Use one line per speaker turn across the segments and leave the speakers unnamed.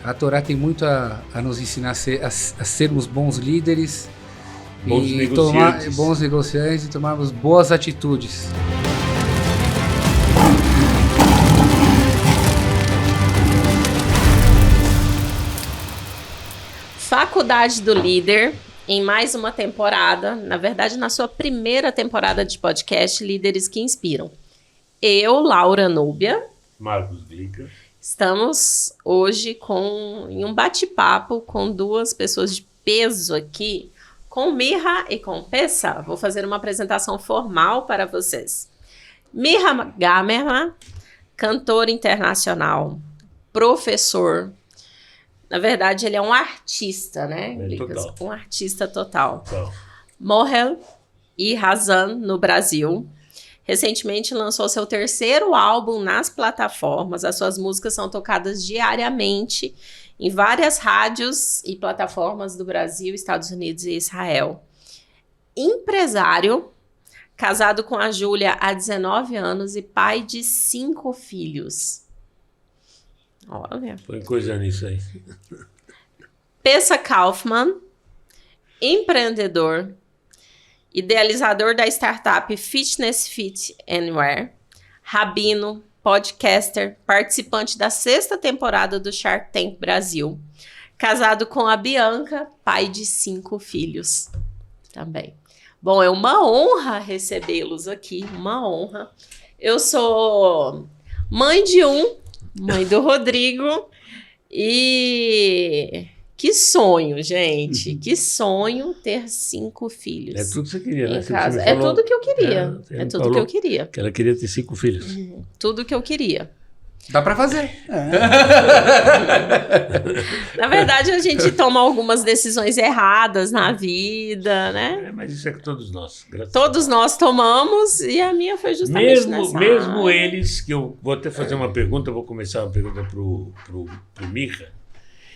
A Torá tem muito a nos ensinar a sermos bons líderes, bons negociantes e tomarmos boas atitudes.
Faculdade do Líder, em mais uma temporada, na verdade na sua primeira temporada de podcast Líderes que Inspiram. Eu, Laura Núbia,
Marcos Glicker.
Estamos hoje em um bate-papo com duas pessoas de peso aqui, com Mirra e com Pessa. Vou fazer uma apresentação formal para vocês. Mirra Gamerman, cantor internacional, professor. Na verdade, ele é um artista, né?
Total.
Um artista total.
Então.
Mohel e Razan, no Brasil. Recentemente lançou seu terceiro álbum nas plataformas. As suas músicas são tocadas diariamente em várias rádios e plataformas do Brasil, Estados Unidos e Israel. Empresário, casado com a Júlia há 19 anos e pai de 5 filhos. Olha.
Põe coisa nisso aí.
Pessa Kaufmann, empreendedor, idealizador da startup Fitness Fit Anywhere, rabino, podcaster, participante da 6ª temporada do Shark Tank Brasil, casado com a Bianca, pai de 5 filhos também. Bom, é uma honra recebê-los aqui, uma honra. Eu sou mãe de mãe do Rodrigo, e que sonho, gente, que sonho ter 5 filhos.
É tudo que você queria, né?
Em casa. É tudo que eu queria, é tudo que eu queria.
Que ela queria ter 5 filhos.
Tudo que eu queria.
Dá pra fazer.
Na verdade, a gente toma algumas decisões erradas na vida, né?
Mas isso é que todos nós.
Todos nós tomamos, e a minha foi justamente nessa
Mesmo
área.
eles, que eu vou até fazer uma pergunta, vou começar uma pergunta pro Mirra.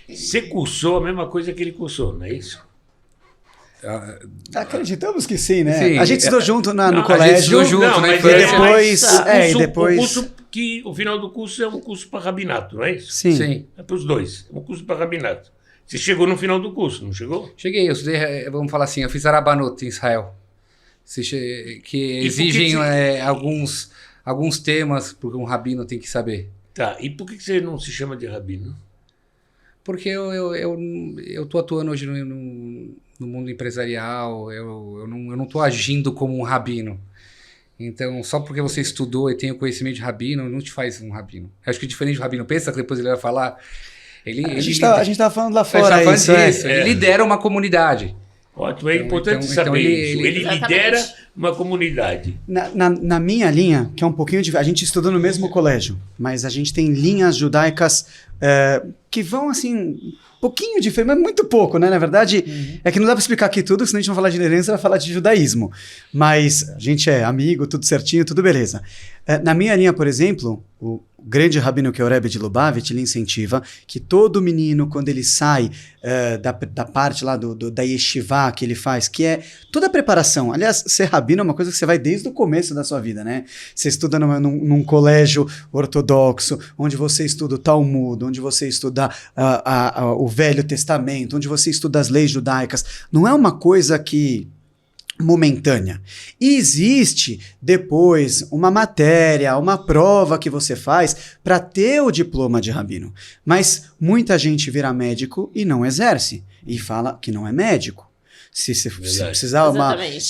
Você cursou a mesma coisa que ele cursou, não é isso?
Acreditamos que sim, né?
Sim.
A gente estudou junto no
A gente
colégio.
estudou junto, né?
E depois...
O curso que o final do curso é um curso para rabinato, não é isso?
Sim.
É para os dois. É um curso para rabinato. Você chegou no final do curso, não chegou?
Cheguei, eu estudei, vamos falar assim, eu fiz Arabanut em Israel, que exigem alguns temas, porque um rabino tem que saber.
Tá, e por que você não se chama de rabino?
Porque eu tô atuando hoje no mundo empresarial, eu não tô agindo como um rabino. Então, só porque você estudou e tem o conhecimento de rabino, não te faz um rabino. Eu acho que diferente do rabino pensa, que depois ele vai falar...
A gente estava falando lá fora isso.
Ele lidera uma comunidade.
Ótimo, é importante saber isso. Ele lidera uma comunidade.
Na minha linha, que é um pouquinho diferente, a gente estudou no mesmo colégio, mas a gente tem linhas judaicas que vão assim, um pouquinho diferente, mas muito pouco, né? Na verdade, é que não dá para explicar aqui tudo, senão a gente vai falar de liderança, vai falar de judaísmo. Mas a gente é amigo, tudo certinho, tudo beleza. Na minha linha, por exemplo, o grande rabino que é o Rebbe de Lubavitch, ele incentiva que todo menino, quando ele sai da parte lá da yeshiva que ele faz, que é toda a preparação. Aliás, ser rabino é uma coisa que você vai desde o começo da sua vida, né? Você estuda num colégio ortodoxo, onde você estuda o Talmud, onde você estuda o Velho Testamento, onde você estuda as leis judaicas. Não é uma coisa momentânea. E existe depois uma matéria, uma prova que você faz para ter o diploma de rabino. Mas muita gente vira médico e não exerce. E fala que não é médico. Se precisar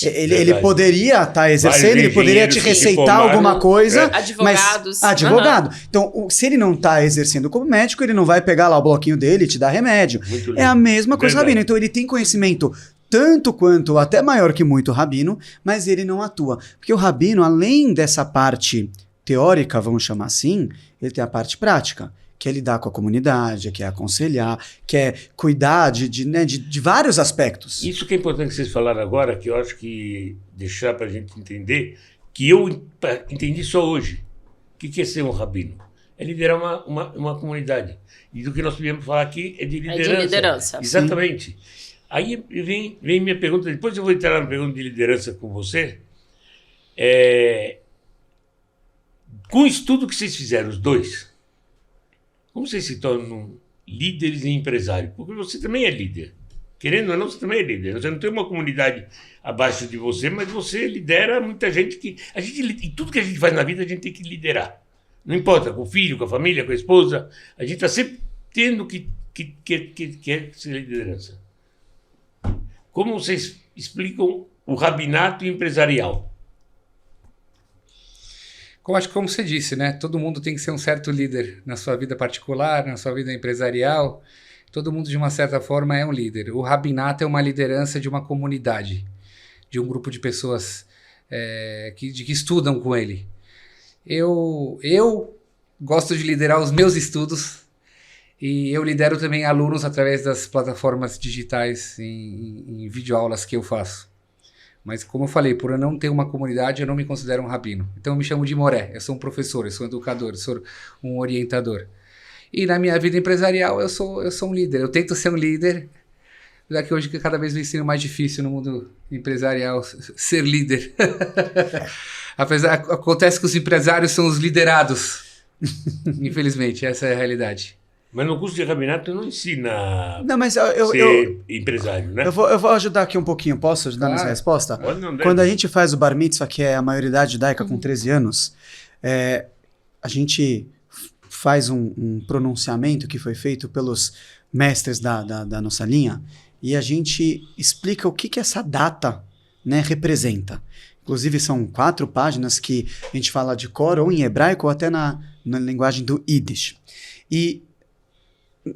ele poderia estar exercendo, ele poderia te receitar alguma coisa.
Advogados.
Mas advogado. Então, se ele não está exercendo como médico, ele não vai pegar lá o bloquinho dele e te dar remédio. É a mesma coisa, rabino. Então, ele tem conhecimento tanto quanto, até maior que muito rabino, mas ele não atua. Porque o rabino, além dessa parte teórica, vamos chamar assim, ele tem a parte prática, que é lidar com a comunidade, que é aconselhar, que é cuidar de vários aspectos.
Isso que é importante que vocês falaram agora, que eu acho que deixar para a gente entender, que eu entendi só hoje. O que é ser um rabino? É liderar uma comunidade. E do que nós podemos falar aqui é de liderança.
É de liderança.
Exatamente. Sim. Aí vem minha pergunta, depois eu vou entrar na pergunta de liderança com você. Com o estudo que vocês fizeram, os dois, como vocês se tornam líderes e empresários? Porque você também é líder. Querendo ou não, você também é líder. Você não tem uma comunidade abaixo de você, mas você lidera muita gente que... E tudo que a gente faz na vida, a gente tem que liderar. Não importa, com o filho, com a família, com a esposa. A gente está sempre tendo que ser liderança. Como vocês explicam o rabinato empresarial?
Acho que como você disse, né? Todo mundo tem que ser um certo líder na sua vida particular, na sua vida empresarial. Todo mundo, de uma certa forma, é um líder. O rabinato é uma liderança de uma comunidade, de um grupo de pessoas que estudam com ele. Eu gosto de liderar os meus estudos e eu lidero também alunos através das plataformas digitais em videoaulas que eu faço. Mas, como eu falei, por eu não ter uma comunidade, eu não me considero um rabino. Então, eu me chamo de Moré. Eu sou um professor, eu sou um educador, eu sou um orientador. E na minha vida empresarial, eu sou um líder. Eu tento ser um líder, já que hoje cada vez vem sendo mais difícil no mundo empresarial ser líder. Acontece que os empresários são os liderados. Infelizmente, essa é a realidade.
Mas no curso de rabinato não ensina
Não, mas
ser empresário, né?
Eu vou ajudar aqui um pouquinho. Posso ajudar nessa resposta? Quando a gente faz o bar mitzvah, que é a maioridade judaica com 13 anos, a gente faz um pronunciamento que foi feito pelos mestres da nossa linha e a gente explica o que essa data, né, representa. Inclusive são 4 páginas que a gente fala de cor ou em hebraico ou até na linguagem do Yiddish. E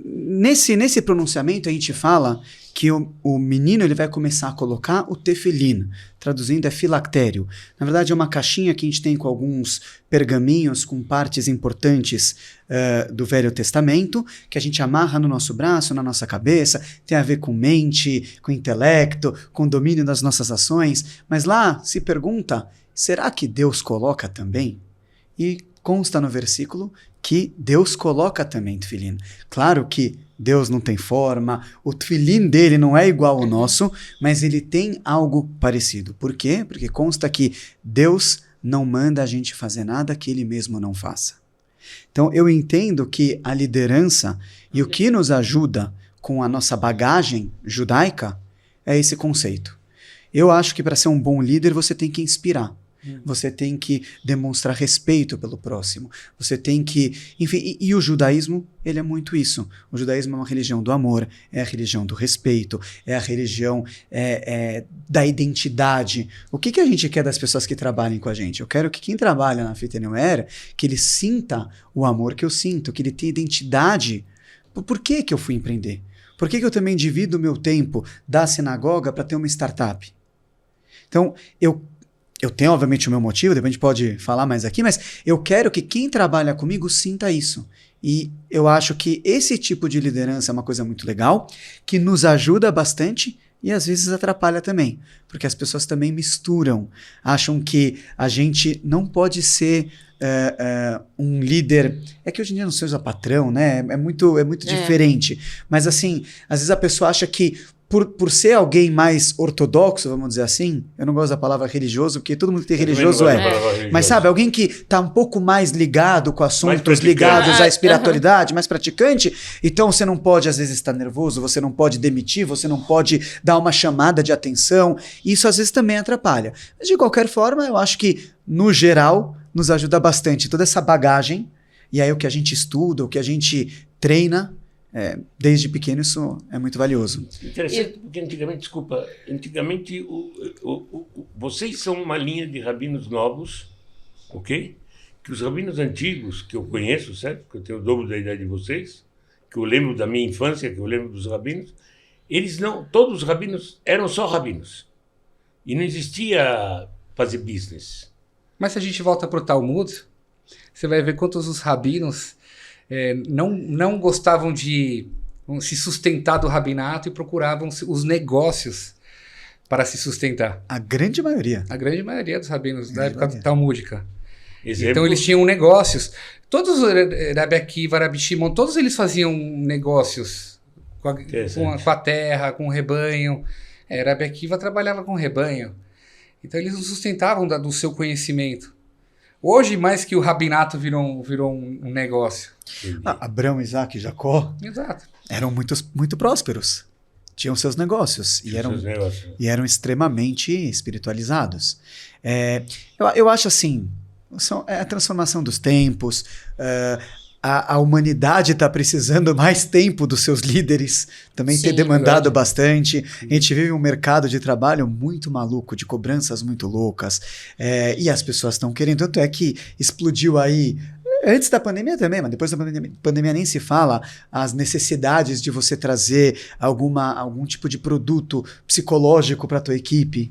nesse pronunciamento a gente fala que o menino ele vai começar a colocar o tefilim, traduzindo é filactério. Na verdade é uma caixinha que a gente tem com alguns pergaminhos com partes importantes do Velho Testamento, que a gente amarra no nosso braço, na nossa cabeça, tem a ver com mente, com intelecto, com domínio das nossas ações, mas lá se pergunta, será que Deus coloca também? E consta no versículo que Deus coloca também tefilim. Claro que Deus não tem forma, o tefilim dele não é igual ao nosso, mas ele tem algo parecido. Por quê? Porque consta que Deus não manda a gente fazer nada que ele mesmo não faça. Então eu entendo que a liderança e o que nos ajuda com a nossa bagagem judaica é esse conceito. Eu acho que para ser um bom líder você tem que inspirar. Você tem que demonstrar respeito pelo próximo. Você tem que... Enfim, e o judaísmo, ele é muito isso. O judaísmo é uma religião do amor, é a religião do respeito, é a religião da identidade. O que a gente quer das pessoas que trabalhem com a gente? Eu quero que quem trabalha na Fit Anywhere, que ele sinta o amor que eu sinto, que ele tenha identidade. Por que eu fui empreender? Por que eu também divido o meu tempo da sinagoga para ter uma startup? Então, eu tenho, obviamente, o meu motivo, depois a gente pode falar mais aqui, mas eu quero que quem trabalha comigo sinta isso. E eu acho que esse tipo de liderança é uma coisa muito legal, que nos ajuda bastante e às vezes atrapalha também. Porque as pessoas também misturam, acham que a gente não pode ser um líder... É que hoje em dia não se usa patrão, né? É muito diferente. Mas assim, às vezes a pessoa acha que por ser alguém mais ortodoxo, vamos dizer assim, eu não gosto da palavra religioso, porque todo mundo que tem religioso mas sabe, alguém que está um pouco mais ligado com assuntos ligados à espiritualidade, mais praticante, então você não pode às vezes estar nervoso, você não pode demitir, você não pode dar uma chamada de atenção, isso às vezes também atrapalha. Mas de qualquer forma, eu acho que, no geral, nos ajuda bastante toda essa bagagem, e aí o que a gente estuda, o que a gente treina, desde pequeno isso é muito valioso.
Interessante, porque antigamente vocês são uma linha de rabinos novos, ok? Que os rabinos antigos, que eu conheço, certo? Que eu tenho o dobro da idade de vocês, que eu lembro da minha infância, que eu lembro dos rabinos, todos os rabinos eram só rabinos. E não existia fazer business.
Mas se a gente volta para o Talmud, você vai ver quantos os rabinos não gostavam de se sustentar do rabinato e procuravam os negócios para se sustentar.
A grande maioria.
A grande maioria dos rabinos da época talmúdica.
Exemplo?
Então eles tinham negócios. Todos, Rabi Akiva, Rabi Shimon, todos eles faziam negócios com a terra, com o rebanho. Rabi Akiva trabalhava com o rebanho. Então eles não sustentavam do seu conhecimento. Hoje, mais que o rabinato virou um negócio.
Abraão, Isaac e Jacó
Exato.
eram muito prósperos. Tinham seus negócios e eram extremamente espiritualizados. Eu acho assim, a transformação dos tempos, a humanidade está precisando mais tempo dos seus líderes, também tem demandado bastante. A gente vive um mercado de trabalho muito maluco, de cobranças muito loucas, e as pessoas estão querendo, tanto é que explodiu aí, antes da pandemia também, mas depois da pandemia nem se fala, as necessidades de você trazer algum tipo de produto psicológico para a tua equipe.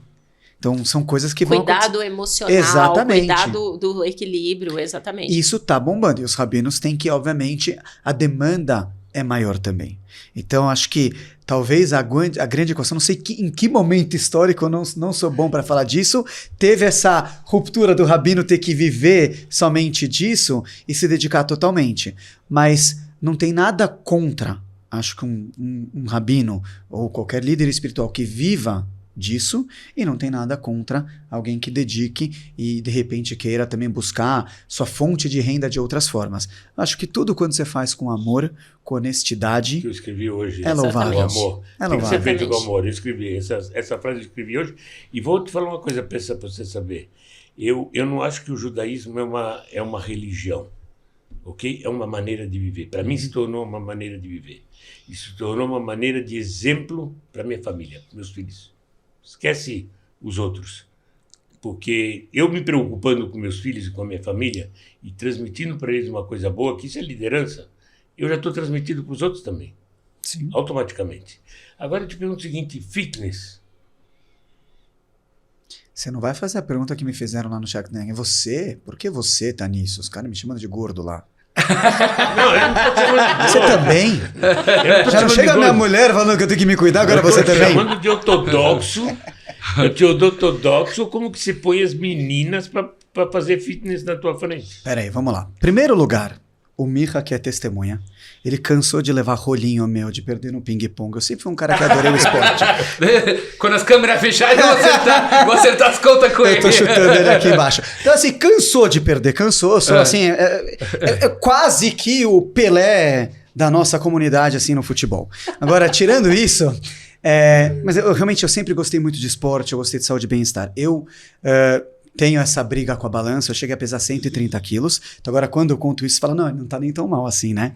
Então, são coisas que vão acontecer.
Cuidado emocional,
Exatamente.
cuidado do equilíbrio, exatamente.
Isso tá bombando. E os rabinos têm que, obviamente, a demanda é maior também. Então, acho que talvez a grande equação, não sei em que momento histórico, eu não sou bom para falar disso, teve essa ruptura do rabino ter que viver somente disso e se dedicar totalmente. Mas não tem nada contra, acho que um rabino ou qualquer líder espiritual que viva disso, e não tem nada contra alguém que dedique e de repente queira também buscar sua fonte de renda de outras formas. Acho que tudo quando você faz com amor, com honestidade,
que eu escrevi hoje,
é louvável.
O amor.
É
Tem que ser
louvável.
feito com amor. Eu escrevi essa frase, eu escrevi hoje. E vou te falar uma coisa para você saber. Eu não acho que o judaísmo é uma religião, ok? É uma maneira de viver. Para mim se tornou uma maneira de viver. E se tornou uma maneira de exemplo para minha família, meus filhos. Esquece os outros. Porque eu me preocupando com meus filhos e com a minha família e transmitindo para eles uma coisa boa, que isso é liderança, eu já estou transmitindo para os outros também.
Sim.
Automaticamente. Agora eu te pergunto o seguinte, fitness.
Você não vai fazer a pergunta que me fizeram lá no Shark Tank. É você? Por que você tá nisso? Os caras me chamando de gordo lá.
Não, eu não estou chamando de
Você
gordo.
também?
Eu não tô
Já não
chamando
chega
de
a minha
gordo.
mulher falando que eu tenho que me cuidar, agora
Eu tô
você também?
chamando de ortodoxo. Como que você põe as meninas para fazer fitness na tua frente?
Peraí, vamos lá. Primeiro lugar, o Miha, que é testemunha, ele cansou de levar rolinho meu, de perder no ping-pong. Eu sempre fui um cara que adorei o esporte.
Quando as câmeras fecharem, vou acertar as contas com ele.
Eu tô chutando ele aqui embaixo. Então, assim, cansou de perder, cansou. Eu sou, assim, quase que o Pelé da nossa comunidade, assim, no futebol. Agora, tirando isso, mas eu sempre gostei muito de esporte, eu gostei de saúde e bem-estar. Eu tenho essa briga com a balança, eu cheguei a pesar 130 quilos. Então, agora, quando eu conto isso, fala, não tá nem tão mal assim, né?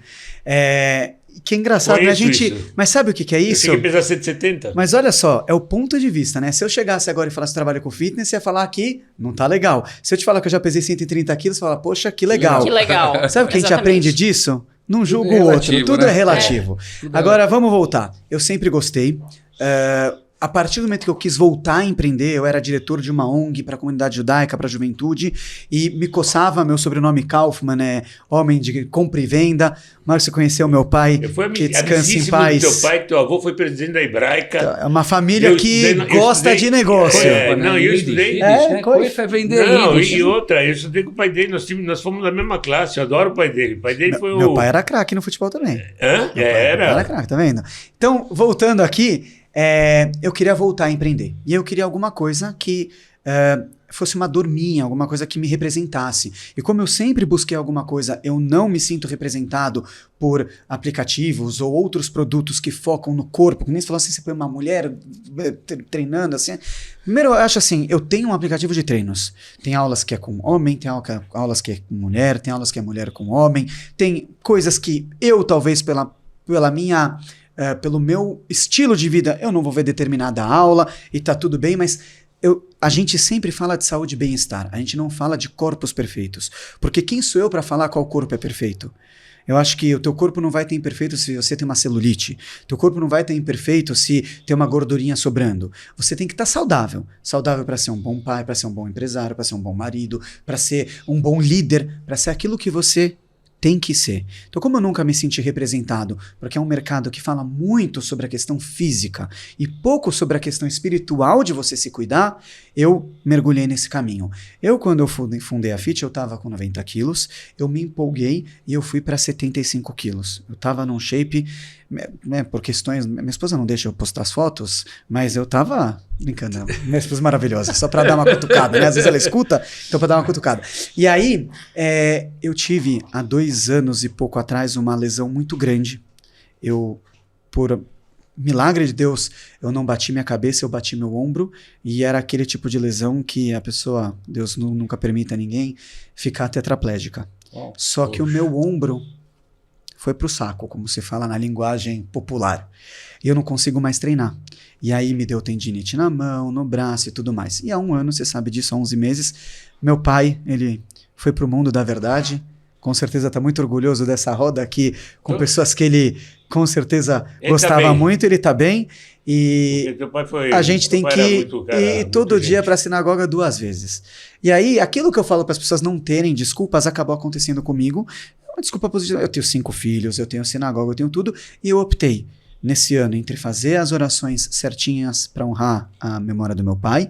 Que é engraçado, né?
Isso.
Mas sabe o que é
Eu
isso?
cheguei a pesar 170.
Mas olha só, é o ponto de vista, né? Se eu chegasse agora e falasse que trabalho com fitness, você ia falar que não tá legal. Se eu te falar que eu já pesei 130 quilos, você fala, poxa, que legal.
Que legal.
Sabe o que a gente
Exatamente.
aprende disso? Não julga
Tudo é
o outro,
relativo,
tudo
né?
é relativo.
Tudo é
Agora, vamos voltar. Eu sempre gostei. A partir do momento que eu quis voltar a empreender, eu era diretor de uma ONG para a comunidade judaica, para a juventude, e me coçava, meu sobrenome Kaufman é homem de compra e venda. Marcos, você conheceu meu pai, que descansa em paz.
Teu pai, teu avô foi presidente da Hebraica.
É uma família que gosta de negócio.
Eu estudei.
Coisa é vender
Não,
Yiddish.
e outra, eu estudei com o pai dele, nós fomos da mesma classe, eu adoro o pai dele. O pai dele foi
Meu pai era craque no futebol também.
Hã?
Meu pai era craque, tá vendo? Então, voltando aqui, eu queria voltar a empreender. E eu queria alguma coisa que fosse uma dor minha, alguma coisa que me representasse. E como eu sempre busquei alguma coisa, eu não me sinto representado por aplicativos ou outros produtos que focam no corpo. Nem se falou assim, você põe uma mulher treinando assim. Primeiro, eu acho assim, eu tenho um aplicativo de treinos. Tem aulas que é com homem, tem aulas que é com mulher, tem aulas que é mulher com homem. Tem coisas que eu, talvez pela minha... pelo meu estilo de vida, eu não vou ver determinada aula e tá tudo bem, mas a gente sempre fala de saúde e bem-estar, a gente não fala de corpos perfeitos, porque quem sou eu para falar qual corpo é perfeito? Eu acho que o teu corpo não vai ter imperfeito se você tem uma celulite, teu corpo não vai ter imperfeito se tem uma gordurinha sobrando, você tem que estar saudável para ser um bom pai, para ser um bom empresário, para ser um bom marido, para ser um bom líder, para ser aquilo que você tem que ser. Então, como eu nunca me senti representado, porque é um mercado que fala muito sobre a questão física e pouco sobre a questão espiritual de você se cuidar, eu mergulhei nesse caminho. Quando eu fundei a Fit, eu estava com 90 quilos, eu me empolguei e eu fui para 75 quilos. Eu estava num shape né, por questões... Minha esposa não deixa eu postar as fotos, mas eu tava brincando. Minha esposa é maravilhosa, só pra dar uma cutucada, né? Às vezes ela escuta, então pra dar uma cutucada. E aí, eu tive, há 2 anos e pouco atrás, uma lesão muito grande. Eu, por milagre de Deus, eu não bati minha cabeça, eu bati meu ombro, e era aquele tipo de lesão que a pessoa, Deus nunca permita a ninguém, ficar tetraplégica. Só que o meu ombro foi pro saco, como se fala na linguagem popular. E eu não consigo mais treinar. E aí me deu tendinite na mão, no braço e tudo mais. E há 1 ano, você sabe disso, há 11 meses, meu pai, ele foi pro mundo da verdade. Com certeza está muito orgulhoso dessa roda aqui, com pessoas que ele com certeza gostava muito, ele está bem. E a gente tem que ir todo dia para a sinagoga 2 vezes. E aí, aquilo que eu falo para as pessoas não terem desculpas, acabou acontecendo comigo. Uma desculpa positiva. Eu tenho 5 filhos, eu tenho sinagoga, eu tenho tudo. E eu optei, nesse ano, entre fazer as orações certinhas para honrar a memória do meu pai.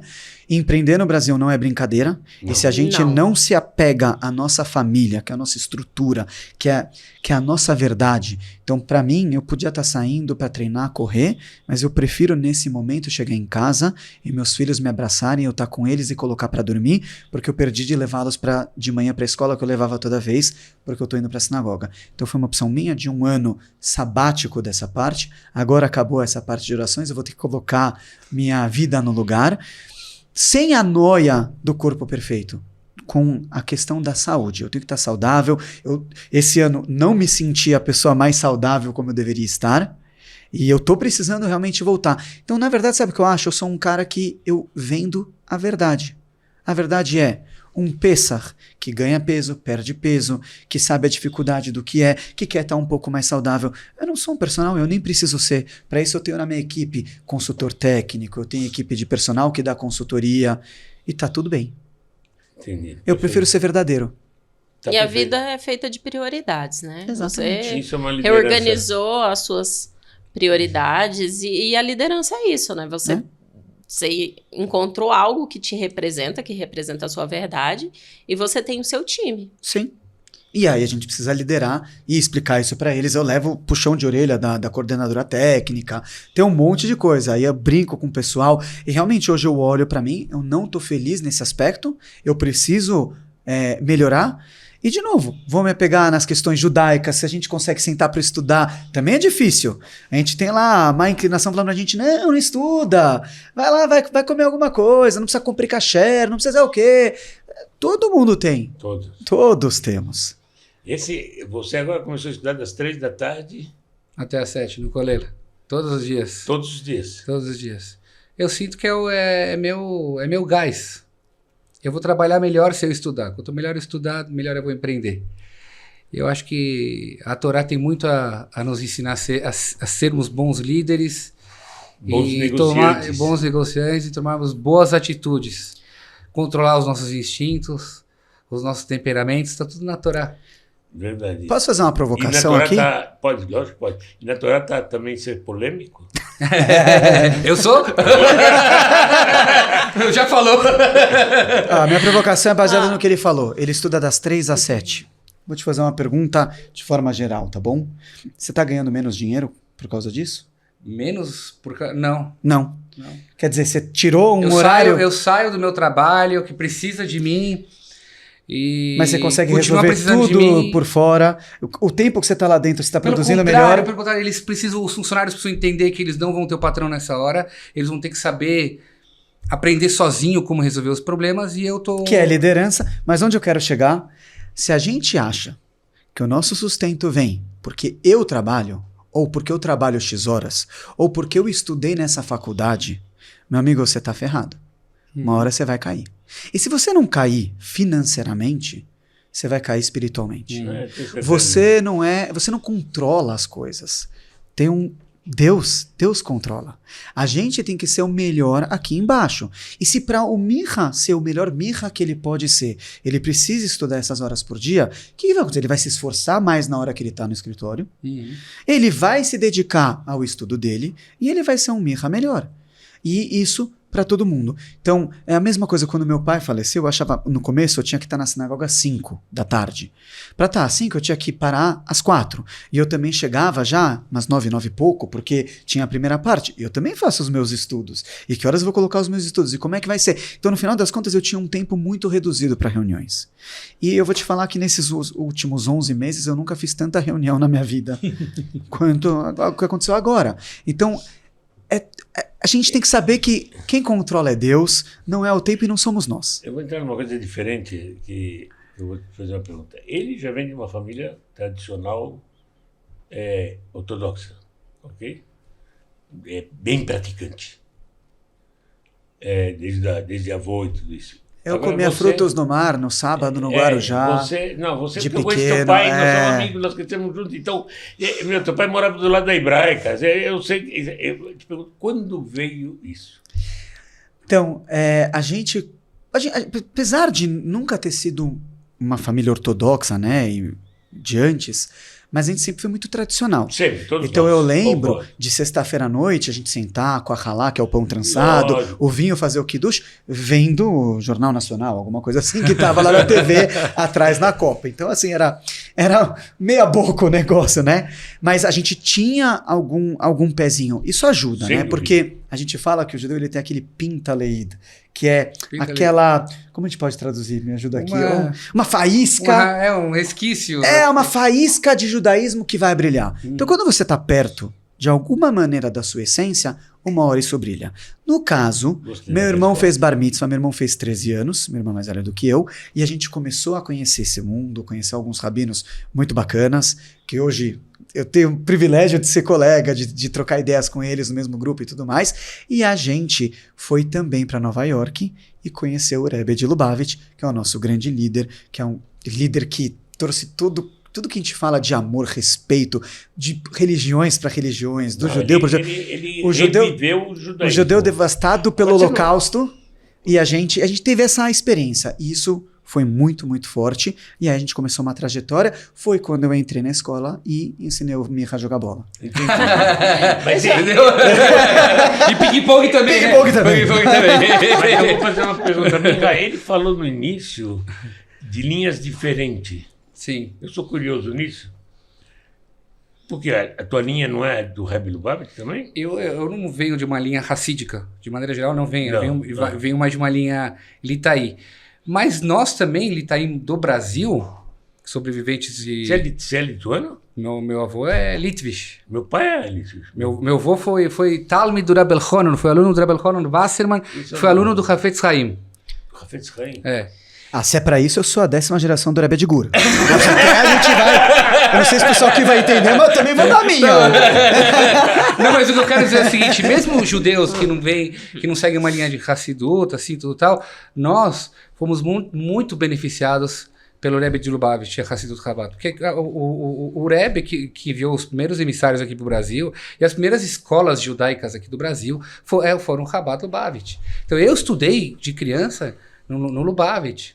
E empreender no Brasil não é brincadeira. Não. E se a gente não se apega à nossa família, que é a nossa estrutura, que é a nossa verdade. Então, para mim, eu podia estar saindo para treinar, correr, mas eu prefiro, nesse momento, chegar em casa e meus filhos me abraçarem, eu estar com eles e colocar para dormir, porque eu perdi de levá-los de manhã para a escola, que eu levava toda vez, porque eu estou indo para a sinagoga. Então, foi uma opção minha de 1 ano sabático dessa parte. Agora acabou essa parte de orações, eu vou ter que colocar minha vida no lugar, sem a noia do corpo perfeito, com a questão da saúde. Eu tenho que estar saudável. Esse ano não me senti a pessoa mais saudável como eu deveria estar, e eu tô precisando realmente voltar. Então, na verdade, sabe o que eu acho? Eu sou um cara que eu vendo a verdade. A verdade é um Pessach que ganha peso, perde peso, que sabe a dificuldade do que é, que quer estar um pouco mais saudável. Eu não sou um personal, eu nem preciso ser. Para isso eu tenho na minha equipe consultor técnico, eu tenho equipe de personal que dá consultoria e tá tudo bem.
Entendi.
Eu prefiro ser verdadeiro.
E a vida é feita de prioridades, né?
Exatamente.
Você
Isso é uma liderança.
reorganizou as suas prioridades e a liderança é isso, né? Você encontrou algo que te representa, que representa a sua verdade, e você tem o seu time.
Sim. E aí a gente precisa liderar e explicar isso para eles. Eu levo puxão de orelha da coordenadora técnica, tem um monte de coisa. Aí eu brinco com o pessoal e realmente hoje eu olho para mim, eu não tô feliz nesse aspecto, eu preciso melhorar. E, de novo, vou me apegar nas questões judaicas, se a gente consegue sentar para estudar, também é difícil. A gente tem lá a má inclinação falando pra gente, não estuda, vai lá, vai comer alguma coisa, não precisa cumprir kasher, não precisa o quê. Todo mundo tem. Todos temos.
Você agora começou a estudar das 3 da tarde?
Até às 7, no Colela. Todos os dias.
Todos os dias?
Todos os dias. Eu sinto que é meu gás. Eu vou trabalhar melhor se eu estudar. Quanto melhor eu estudar, melhor eu vou empreender. Eu acho que a Torá tem muito a nos ensinar a sermos bons líderes, bons negociantes e tomarmos boas atitudes. Controlar os nossos instintos, os nossos temperamentos, está tudo na Torá.
Verdade.
Posso fazer uma provocação aqui?
Pode, lógico, pode. E na Torá também ser polêmico?
Eu sou? Já falou.
Minha provocação é baseada no que ele falou. Ele estuda das 3 às 7. Vou te fazer uma pergunta de forma geral, tá bom? Você está ganhando menos dinheiro por causa disso?
Menos? Não.
Não. Quer dizer, você tirou horário...
Eu saio do meu trabalho, que precisa de mim...
Mas você consegue resolver tudo por fora. O tempo que você está lá dentro, você está produzindo melhor.
Pelo contrário, os funcionários precisam entender que eles não vão ter o patrão nessa hora. Eles vão ter que saber aprender sozinho como resolver os problemas e eu tô... Que
é liderança. Mas onde eu quero chegar? Se a gente acha que o nosso sustento vem porque eu trabalho, ou porque eu trabalho X horas, ou porque eu estudei nessa faculdade, meu amigo, você está ferrado. Uma hora você vai cair. E se você não cair financeiramente, você vai cair espiritualmente. Você não controla as coisas. Tem Deus controla. A gente tem que ser o melhor aqui embaixo. E se para o mirra ser o melhor mirra que ele pode ser, ele precisa estudar essas horas por dia, o que vai acontecer? Ele vai se esforçar mais na hora que ele está no escritório, ele vai se dedicar ao estudo dele e ele vai ser um mirra melhor. E isso para todo mundo. Então, é a mesma coisa quando meu pai faleceu, eu achava, no começo eu tinha que estar na sinagoga às 5 da tarde. Para estar às 5 eu tinha que parar às 4. E eu também chegava já umas 9, 9 e pouco, porque tinha a primeira parte. Eu também faço os meus estudos. E que horas eu vou colocar os meus estudos? E como é que vai ser? Então, no final das contas, eu tinha um tempo muito reduzido para reuniões. E eu vou te falar que nesses últimos 11 meses eu nunca fiz tanta reunião na minha vida quanto o que aconteceu agora. Então, a gente tem que saber que quem controla é Deus, não é o tempo e não somos nós.
Eu vou entrar numa coisa diferente, que eu vou te fazer uma pergunta. Ele já vem de uma família tradicional ortodoxa, ok? É bem praticante. Desde avô e tudo isso.
Eu
Agora
comia frutos no mar, no sábado, no Guarujá.
Você
de
porque eu conheço
pequeno,
teu pai, nós somos amigos, nós crescemos juntos. Então, teu pai morava do lado da Hebraica. Eu sei, eu te pergunto, quando veio isso?
Então, a gente, apesar de nunca ter sido uma família ortodoxa, né, de antes, mas a gente sempre foi muito tradicional.
Sempre, todos
então
nós.
eu lembro
Concordo.
de sexta-feira à noite, a gente sentar com a halá, que é o pão trançado,
Lógico.
o vinho fazer o kiddush, vendo o Jornal Nacional, alguma coisa assim, que estava lá na TV, atrás na Copa. Então, assim, era meia boca o negócio, né? Mas a gente tinha algum pezinho. Isso ajuda,
Sem
né?
dúvida.
Porque a gente fala que o judeu ele tem aquele pintaleid, que é
Pinta
aquela... Como a gente pode traduzir? Me ajuda aqui.
Uma-
Uma faísca...
um resquício.
É uma faísca de judaísmo que vai brilhar. Então, quando você está perto de alguma maneira da sua essência, uma hora isso brilha. No caso,
Gostei
meu
da
irmão
resposta.
fez bar mitzvah, meu irmão fez 13 anos, meu irmão é mais velho do que eu, e a gente começou a conhecer esse mundo, conhecer alguns rabinos muito bacanas, que hoje eu tenho o privilégio de ser colega, de trocar ideias com eles no mesmo grupo e tudo mais, e a gente foi também para Nova York e conheceu o Rebbe de Lubavitch, que é o nosso grande líder, que é um líder que trouxe tudo que a gente fala de amor, respeito, de religiões para religiões, do judeu para
Ele
o judeu
reviveu o judaísmo.
o judeu devastado pelo
Pode ser
Holocausto, e a gente teve essa experiência, e isso foi muito, muito forte, e aí a gente começou uma trajetória, foi quando eu entrei na escola e ensinei o Mirra a jogar bola.
Entendi. Mas
Entendeu? E ping-pong também.
Ping-pong também.
Ping-pong
Mas eu
também.
vou fazer uma pergunta. Mica, ele falou no início de linhas diferentes.
Sim.
Eu sou curioso nisso. Porque a tua linha não é do Rebbe Lubavitch também?
Eu não venho de uma linha racídica. De maneira geral, não venho.
Não,
Eu
não.
venho mais de uma linha Litaí. Mas nós também, Litaí do Brasil, sobreviventes de...
Você é lituano?
Meu avô é Litvich.
Meu pai é lituano.
Meu avô foi Talmid do Rebbe Elchanan, foi aluno do Rebbe Elchanan Wasserman,
Isso é
foi aluno
bom.
do Hafetz Haim.
Hafetz Haim.
É.
Se é pra isso, eu sou a 10ª geração do Rebbe de Gura. A gente vai... Eu não sei se o pessoal aqui vai entender, mas eu também vou dar minha.
Não, mas o que eu quero dizer é o seguinte, mesmo os judeus que não seguem uma linha de Hassidut, assim, tudo tal, nós fomos muito beneficiados pelo Rebbe de Lubavitch, Hassidut Chabad. Porque o Rebbe que enviou os primeiros emissários aqui para o Brasil e as primeiras escolas judaicas aqui do Brasil foram Chabad Lubavitch. Então eu estudei de criança no Lubavitch.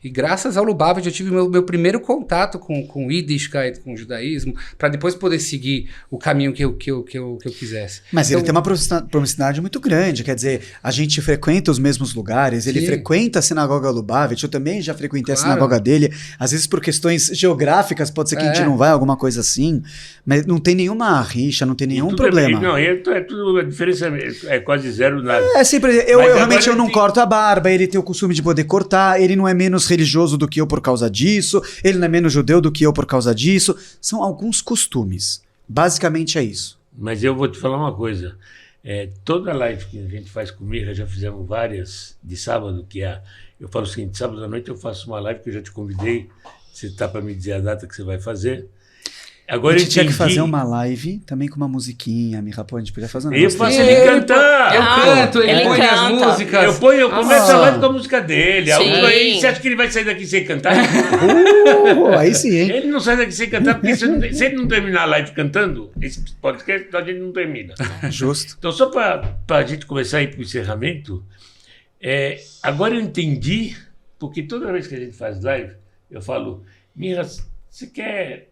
E graças ao Lubavitch eu tive meu primeiro contato com Yiddishkeit, com o judaísmo, para depois poder seguir o caminho que eu quisesse.
Mas
então,
ele tem uma proximidade muito grande, quer dizer, a gente frequenta os mesmos lugares, ele
Sim.
frequenta a sinagoga Lubavitch, eu também já frequentei a
Claro.
sinagoga dele, às vezes por questões geográficas, pode ser que a gente
É.
não vai, alguma coisa assim, mas não tem nenhuma rixa, não tem nenhum
Tudo
problema.
Não, tudo, a diferença é quase zero nada.
É sempre, eu
Mas
realmente
agora
eu não
tem-
corto a barba, ele tem o costume de poder cortar, ele não é menos religioso do que eu por causa disso, ele não é menos judeu do que eu por causa disso, são alguns costumes, basicamente é isso.
Mas eu vou te falar uma coisa. Toda live que a gente faz com Mirra, já fizemos várias de sábado, eu falo o seguinte, sábado à noite eu faço uma live que eu já te convidei, você está para me dizer a data que você vai fazer. Agora
A gente tinha que
entendi.
fazer uma live também com uma musiquinha, Mirra, pô, a gente podia fazer um
Eu
negócio
faço
desse.
ele cantar.
Eu canto, ele
Ele
põe as
canta.
músicas.
Eu começo
Ah.
a live com a música dele.
Sim.
Aí você acha que ele vai sair daqui sem cantar?
Aí sim, hein?
Ele não sai daqui sem cantar, porque se ele não terminar a live cantando, esse podcast a gente não termina.
Justo.
Então, só para a gente começar a ir para o encerramento, agora eu entendi, porque toda vez que a gente faz live, eu falo, Mirra, você quer...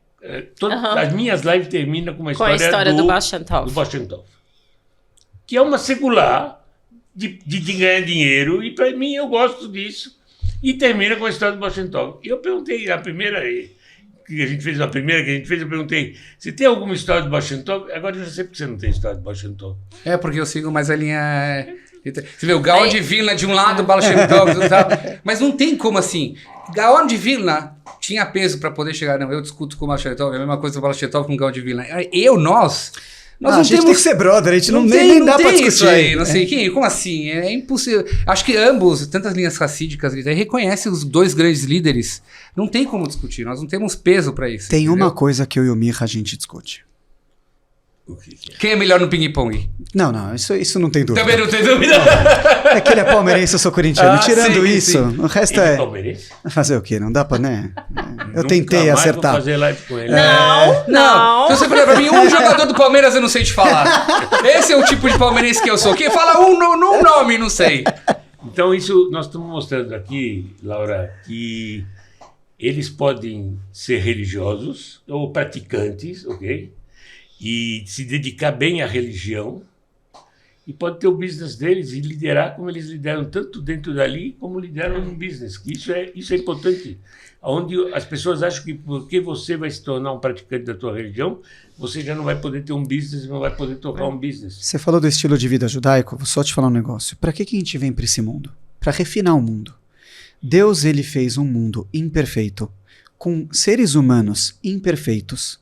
Aham.
As minhas lives terminam com uma
Com a
história,
história do Baal Shem
do
Tov.
Baal Shem Tov, que é uma secular de ganhar dinheiro, e para mim eu gosto disso. E termina com a história do Bochentoff. E eu perguntei, a primeira que a gente fez, eu perguntei, você tem alguma história do Bochentoff? Agora eu já sei porque você não tem história do Bochentoff.
É, porque eu sigo mais a linha... Você vê, o Gaon de Vilna de um lado, o Bochentoff do outro. Mas não tem como assim. Gaon de Vilna tinha peso para poder chegar. Não, eu discuto com o Bochentoff, é a mesma coisa do Bochentoff com o Gaon de Vilna. Nós não
a gente
temos...
tem que ser brother, a gente não
nem
dá pra discutir.
Isso aí, não sei quem, como assim? É impossível. Acho que ambos, tantas linhas racídicas, reconhecem os dois grandes líderes. Não tem como discutir, nós não temos peso para isso.
Tem
entendeu?
uma coisa que eu e o Mirra a gente discute.
O que é?
Quem é melhor no ping-pong?
Não, isso não tem dúvida.
Também não tem dúvida.
É que ele é palmeirense, eu sou corintiano. Tirando
sim,
isso,
sim.
o resto
Ele é
é...
palmeirense?
Fazer o quê? Não dá pra, né? Eu
Nunca
tentei
mais
acertar.
Vou fazer live com ele.
Não. Se você perguntar pra mim, um jogador do Palmeiras eu não sei te falar. Esse é o tipo de palmeirense que eu sou. Quem fala um nome, não sei.
Então, isso nós estamos mostrando aqui, Laura, que eles podem ser religiosos ou praticantes, ok? E se dedicar bem à religião, e pode ter o business deles e liderar como eles lideram tanto dentro dali como lideram no business. Isso é importante. Onde as pessoas acham que porque você vai se tornar um praticante da tua religião, você já não vai poder ter um business, não vai poder tocar um business.
Você falou do estilo de vida judaico, vou só te falar um negócio. Pra que a gente vem pra esse mundo? Pra refinar o mundo. Deus, ele fez um mundo imperfeito, com seres humanos imperfeitos,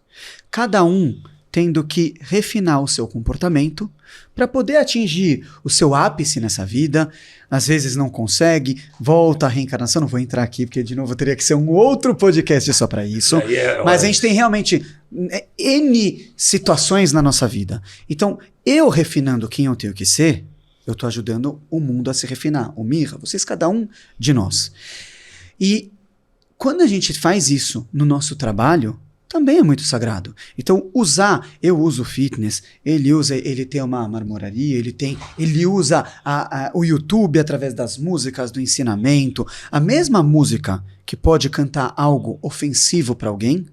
cada um tendo que refinar o seu comportamento para poder atingir o seu ápice nessa vida. Às vezes não consegue, volta à reencarnação. Não vou entrar aqui, porque de novo teria que ser um outro podcast só para isso. Mas a gente tem realmente N situações na nossa vida. Então, eu refinando quem eu tenho que ser, eu estou ajudando o mundo a se refinar. O Mirra, vocês, cada um de nós. E quando a gente faz isso no nosso trabalho, também é muito sagrado. Então, eu uso fitness, ele tem uma marmoraria, ele usa o YouTube através das músicas, do ensinamento. A mesma música que pode cantar algo ofensivo para alguém,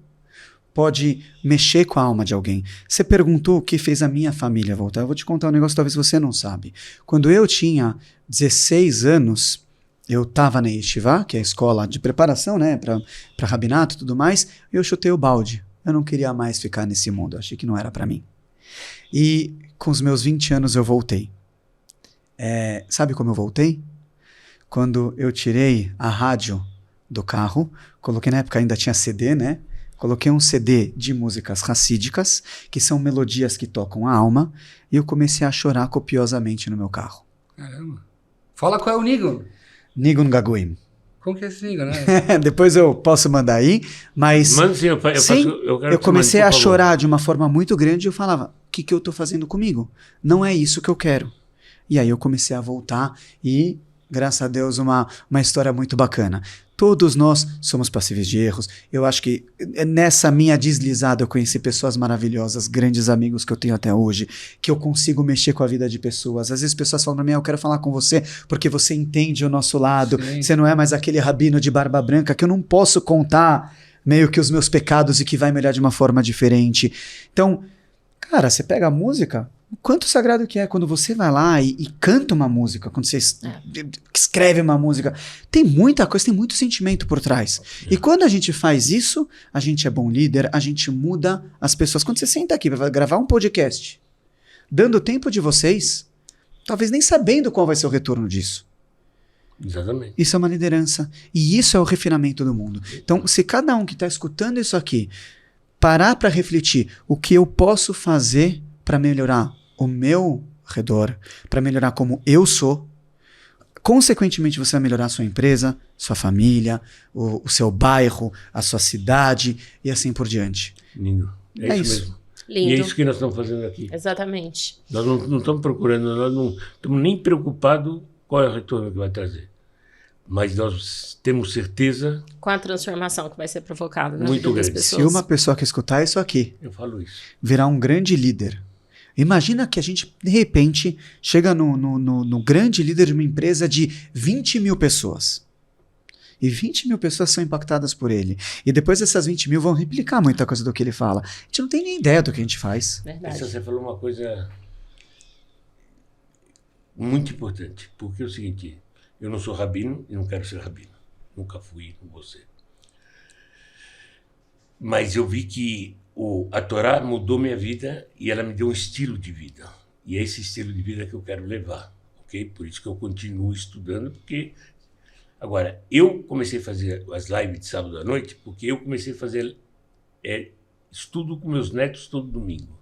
pode mexer com a alma de alguém. Você perguntou o que fez a minha família voltar. Eu vou te contar um negócio que talvez você não sabe. Quando eu tinha 16 anos, eu estava na Yeshiva, que é a escola de preparação, né, para rabinato e tudo mais, e eu chutei o balde. Eu não queria mais ficar nesse mundo, eu achei que não era para mim. E com os meus 20 anos eu voltei. Sabe como eu voltei? Quando eu tirei a rádio do carro, coloquei, na época ainda tinha CD, né? Coloquei um CD de músicas racídicas, que são melodias que tocam a alma, e eu comecei a chorar copiosamente no meu carro.
Caramba. Fala qual é o Nigun.
Nigun Gagoim.
Como que é esse Nigun, né?
Depois eu posso mandar aí, mas...
Manda sim, eu
eu comecei a chorar de uma forma muito grande e eu falava, o que eu tô fazendo comigo? Não é isso que eu quero. E aí eu comecei a voltar e, graças a Deus, uma história muito bacana. Todos nós somos passíveis de erros. Eu acho que nessa minha deslizada eu conheci pessoas maravilhosas, grandes amigos que eu tenho até hoje, que eu consigo mexer com a vida de pessoas. Às vezes pessoas falam pra mim, eu quero falar com você porque você entende o nosso lado.
Sim.
Você não é mais aquele rabino de barba branca que eu não posso contar meio que os meus pecados e que vai me olhar de uma forma diferente. Então, cara, você pega a música... O quanto sagrado que é quando você vai lá e canta uma música, quando você escreve uma música. Tem muita coisa, tem muito sentimento por trás. E quando a gente faz isso, a gente é bom líder, a gente muda as pessoas. Quando você senta aqui para gravar um podcast, dando tempo de vocês, talvez nem sabendo qual vai ser o retorno disso.
Exatamente.
Isso é uma liderança. E isso é o refinamento do mundo. Então, se cada um que está escutando isso aqui parar para refletir o que eu posso fazer para melhorar o meu redor, para melhorar como eu sou, consequentemente você vai melhorar a sua empresa, sua família, o seu bairro, a sua cidade e assim por diante.
Lindo. É isso mesmo.
Lindo.
E é isso que nós estamos fazendo aqui.
Exatamente.
Nós não estamos procurando, nós não estamos nem preocupados qual é o retorno que vai trazer. Mas nós temos certeza...
Com a transformação que vai ser provocada na
Muito
vida das
grande.
pessoas.
Se uma pessoa que escutar isso aqui,
Eu falo isso.
virar um grande líder. Imagina que a gente, de repente, chega no grande líder de uma empresa de 20 mil pessoas. E 20 mil pessoas são impactadas por ele. E depois essas 20 mil vão replicar muita coisa do que ele fala. A gente não tem nem ideia do que a gente faz.
Verdade.
Você falou uma coisa muito importante, porque é o seguinte, eu não sou rabino e não quero ser rabino. Nunca fui com você. Mas eu vi que a Torá mudou minha vida e ela me deu um estilo de vida. E é esse estilo de vida que eu quero levar, ok? Por isso que eu continuo estudando, porque... Agora, eu comecei a fazer as lives de sábado à noite porque eu comecei a fazer estudo com meus netos todo domingo.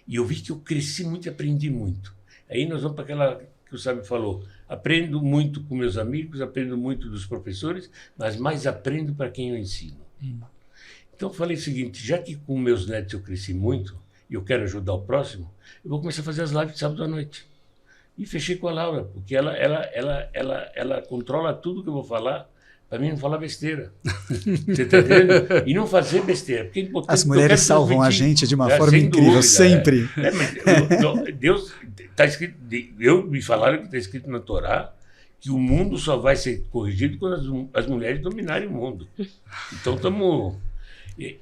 E eu vi que eu cresci muito e aprendi muito. Aí nós vamos para aquela que o Sábio falou. Aprendo muito com meus amigos, aprendo muito dos professores, mas mais aprendo para quem eu ensino. Então eu falei o seguinte, já que com meus netos eu cresci muito e eu quero ajudar o próximo, eu vou começar a fazer as lives de sábado à noite. E fechei com a Laura, porque ela controla tudo que eu vou falar, para mim não falar besteira. Você está entendendo? E não fazer besteira. Porque é importante,
as mulheres salvam a gente de uma forma incrível, dúvida, sempre.
Mas Deus, tá escrito, me falaram que está escrito na Torá que o mundo só vai ser corrigido quando as mulheres dominarem o mundo. Então estamos...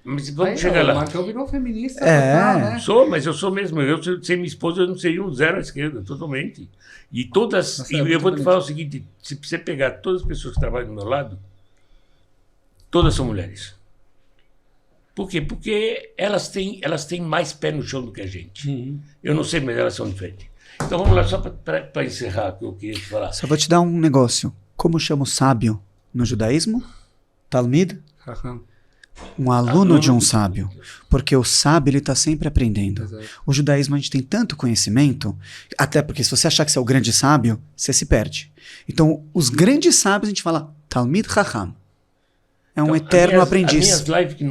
Mas vamos chegar lá.
O Marcão virou feminista. Total, né?
Sou, mas eu sou mesmo. Eu, sem minha esposa, eu não seria um zero à esquerda, totalmente. E todas. Nossa, eu vou te falar o seguinte: se você pegar todas as pessoas que trabalham do meu lado, todas são mulheres. Por quê? Porque elas têm mais pé no chão do que a gente. Eu não sei, mas elas são diferentes. Então vamos lá, só para encerrar o que eu queria te falar.
Só vou te dar um negócio. Como chama o sábio no judaísmo? Talmid? Um aluno de um sábio, porque o sábio ele está sempre aprendendo. Exato. O judaísmo a gente tem tanto conhecimento, até porque se você achar que você é o grande sábio, você se perde. Então, os grandes sábios a gente fala Talmid Chacham. É um eterno aprendiz.
As minhas lives que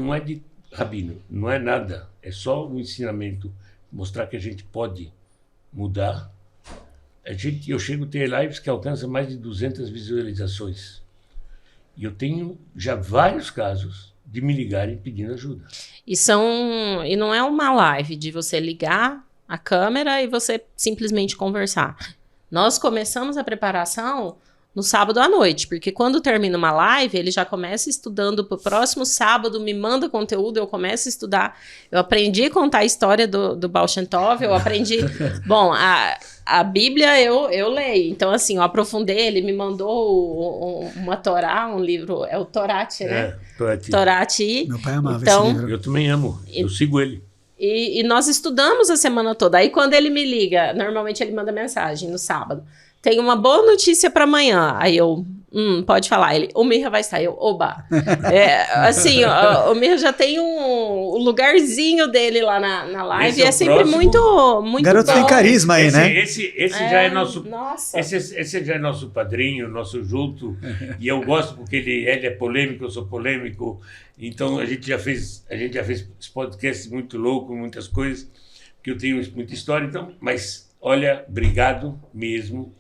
não é de rabino, não é nada, é só um ensinamento, mostrar que a gente pode mudar. Eu chego a ter lives que alcançam mais de 200 visualizações. E eu tenho já vários casos de me ligarem pedindo ajuda.
E não é uma live de você ligar a câmera e você simplesmente conversar. Nós começamos a preparação no sábado à noite, porque quando termina uma live, ele já começa estudando para o próximo sábado, me manda conteúdo, eu começo a estudar. Eu aprendi a contar a história do Baal Shem Tov, eu aprendi... Bom, a Bíblia eu leio, então assim, eu aprofundei, ele me mandou uma Torá, um livro, é o Torati, né? Torati.
Meu pai amava
então,
esse livro.
Eu também amo, eu sigo ele.
E nós estudamos a semana toda. Aí quando ele me liga, normalmente ele manda mensagem no sábado. Tem uma boa notícia para amanhã. Aí eu, pode falar. Ele, o Mirra vai estar. Eu, oba. Assim, o Mirra já tem um lugarzinho dele lá na live. E é sempre muito
garoto
bom.
Tem carisma aí, né?
Esse já é nosso... Nossa. Esse já é nosso padrinho, nosso junto. E eu gosto porque ele é polêmico, eu sou polêmico. Então a gente já fez esse podcast muito louco, muitas coisas, que eu tenho muita história. Então, mas, olha, obrigado mesmo.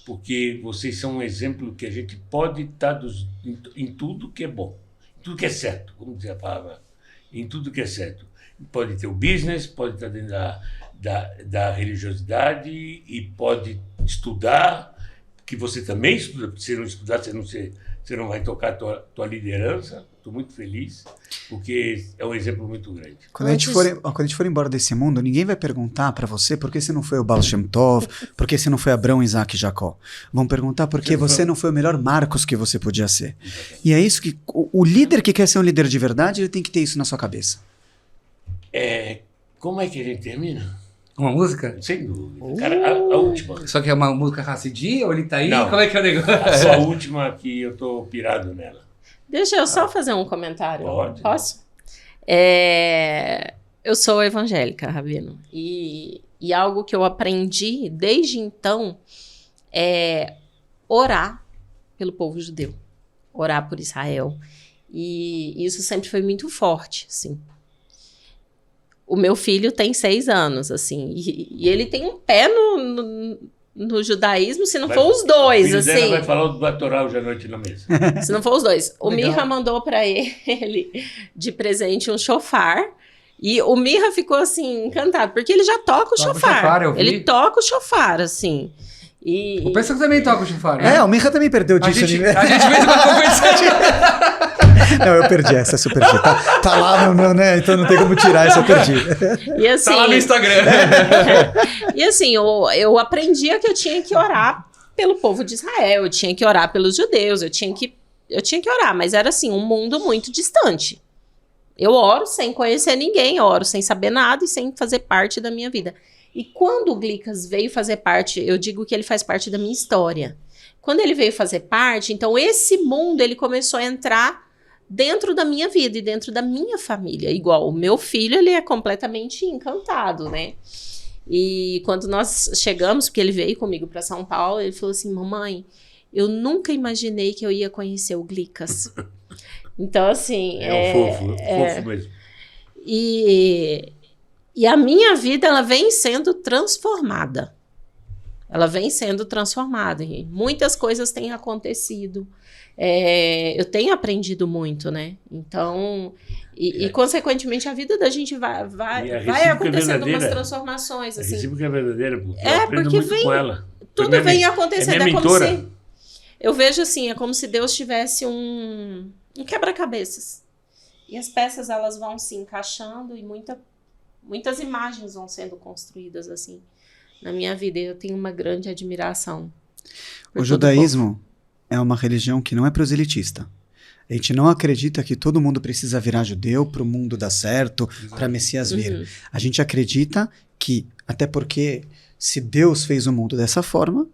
Porque vocês são um exemplo que a gente pode estar em tudo que é bom, em tudo que é certo, vamos dizer a palavra, em tudo que é certo. Pode ter o business, pode estar dentro da religiosidade e pode estudar, que você também estuda, se não estudar, você não vai tocar a tua liderança. Estou muito feliz, porque é um exemplo muito grande.
Quando a gente for embora desse mundo, ninguém vai perguntar para você por que você não foi o Baal Shem Tov, por que você não foi Abraão, Isaac e Jacó. Vão perguntar por que você não foi o melhor Marcos que você podia ser. Exatamente. E é isso que o líder que quer ser um líder de verdade, ele tem que ter isso na sua cabeça.
Como é que a gente termina?
Uma música?
Sem dúvida. Cara, a última.
Só que é uma música Hassidim ou ele tá aí?
Não.
Como é que é o negócio?
Só a última que eu tô pirado nela.
Deixa eu só fazer um comentário.
Pode.
Posso? Eu sou evangélica, Rabino. E algo que eu aprendi desde então é orar pelo povo judeu. Orar por Israel. E isso sempre foi muito forte, assim. O meu filho tem 6 anos, assim. E ele tem um pé no judaísmo, se não for os dois, assim.
Dela vai falar do Torá hoje à noite na mesa.
Se não for os dois. O
Legal.
Mirra mandou pra ele de presente um shofar. E o Mirra ficou, assim, encantado. Porque ele já toca o shofar. Ele toca o shofar, assim.
O Pessoa também toca o shofar, né?
O Mirra também perdeu disso.
A gente fez uma conversa.
Não, eu perdi essa eu perdi. Tá lá no meu, né? Então não tem como tirar essa, eu perdi.
E assim,
Tá lá no Instagram.
E assim, eu aprendia que eu tinha que orar pelo povo de Israel, eu tinha que orar pelos judeus, eu tinha que orar, mas era assim, um mundo muito distante. Eu oro sem conhecer ninguém, eu oro sem saber nada e sem fazer parte da minha vida. E quando o Glicas veio fazer parte, eu digo que ele faz parte da minha história. Quando ele veio fazer parte, então esse mundo ele começou a entrar dentro da minha vida e dentro da minha família. Igual o meu filho, ele é completamente encantado, né? E quando nós chegamos, porque ele veio comigo para São Paulo, ele falou assim, mamãe, eu nunca imaginei que eu ia conhecer o Glicas. Então, assim...
Fofo mesmo.
E a minha vida, ela vem sendo transformada. Ela vem sendo transformada. E muitas coisas têm acontecido. Eu tenho aprendido muito, né? Então... E, consequentemente, a vida da gente vai acontecendo umas transformações. Assim.
A recíproca é verdadeira, porque eu aprendo
porque
muito com ela.
Tudo vem acontecendo.
É
como se... Eu vejo assim, é como se Deus tivesse um quebra-cabeças. E as peças, elas vão se encaixando e muitas imagens vão sendo construídas, assim, na minha vida. E eu tenho uma grande admiração.
O judaísmo é uma religião que não é proselitista. A gente não acredita que todo mundo precisa virar judeu para o mundo dar certo, para Messias vir.
Uhum.
A gente acredita que, até porque se Deus fez o mundo dessa forma,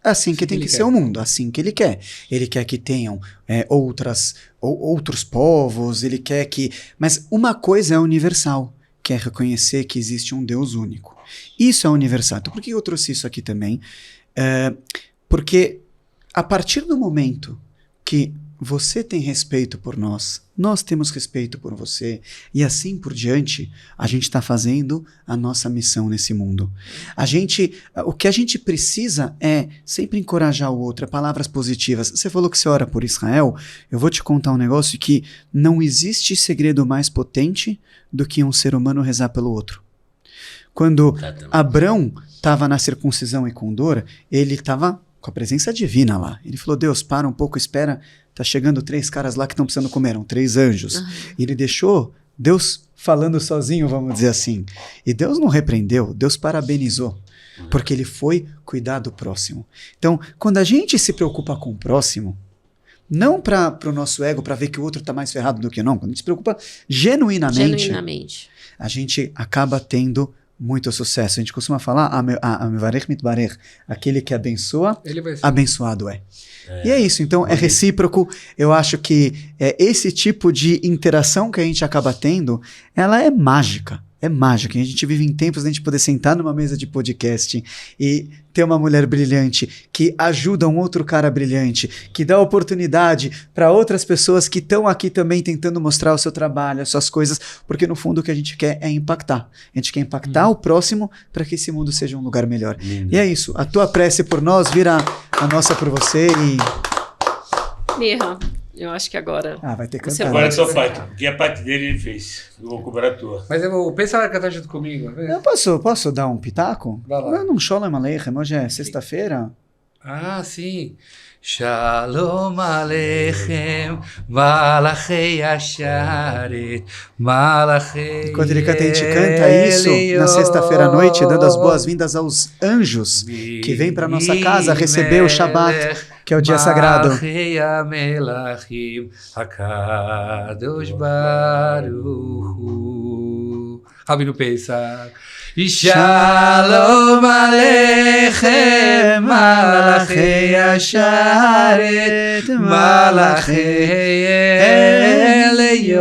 é assim que tem que ser o mundo, assim que ele quer. Ele quer que tenham outros povos, ele quer que... Mas uma coisa é universal, que é reconhecer que existe um Deus único. Isso é universal. Então, por que eu trouxe isso aqui também? Porque a partir do momento que você tem respeito por nós temos respeito por você, e assim por diante, a gente está fazendo a nossa missão nesse mundo. O que a gente precisa é sempre encorajar o outro, palavras positivas. Você falou que você ora por Israel, eu vou te contar um negócio que não existe segredo mais potente do que um ser humano rezar pelo outro. Quando Abrão estava na circuncisão e com dor, ele estava com a presença divina lá. Ele falou, Deus, para um pouco, espera, tá chegando 3 caras lá que estão precisando comer, eram 3 anjos. Uhum. E ele deixou Deus falando sozinho, vamos dizer assim. E Deus não repreendeu, Deus parabenizou, porque ele foi cuidar do próximo. Então, quando a gente se preocupa com o próximo, não para o nosso ego, para ver que o outro está mais ferrado do que não, quando a gente se preocupa genuinamente, a gente acaba tendo muito sucesso. A gente costuma falar, Mevarech mitbarech, aquele que abençoa, abençoado é. E é isso, então é recíproco. Eu acho que esse tipo de interação que a gente acaba tendo, ela é mágica. É mágica. A gente vive em tempos de a gente poder sentar numa mesa de podcast e ter uma mulher brilhante que ajuda um outro cara brilhante, que dá oportunidade para outras pessoas que estão aqui também tentando mostrar o seu trabalho, as suas coisas, porque no fundo o que a gente quer é impactar. A gente quer impactar o próximo para que esse mundo seja um lugar melhor. E é isso. A tua prece por nós vira a nossa por você e...
Mirra, eu acho que agora...
vai ter que cantar.
Agora é a sua parte, porque a parte dele ele fez. Eu vou cobrar a tua.
Mas o Pensa vai cantar junto comigo.
Eu posso dar um pitaco?
Vai lá.
Não, Shalom Aleichem, hoje é sexta-feira.
Sim. Shalom Aleichem, Malachei Asharet, Malachei...
Enquanto ele canta, a gente canta isso na sexta-feira à noite, dando as boas-vindas aos anjos que vêm para nossa casa receber o Shabbat, que é o dia sagrado.
Malachei Amelachim, Hakadosh Baruch Hu. Rabino Pensa. Shalom Aleichem, Malachei Asharet, Malachei Elyon,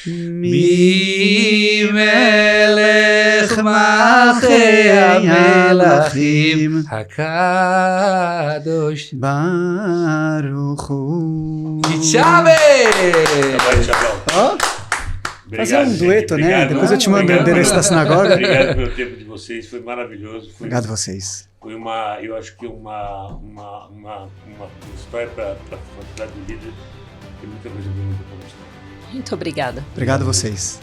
Mi Melech Malachei Amelachim, Hakadosh
Baruch Hu. Fazer um dueto, né? Depois eu te mando o endereço da sinagoga.
Obrigado pelo tempo de vocês, foi maravilhoso.
Obrigado a vocês.
Foi eu acho que uma história para a faculdade do líder. Tem muita coisa bonita para mostrar.
Muito obrigada.
Obrigado a vocês.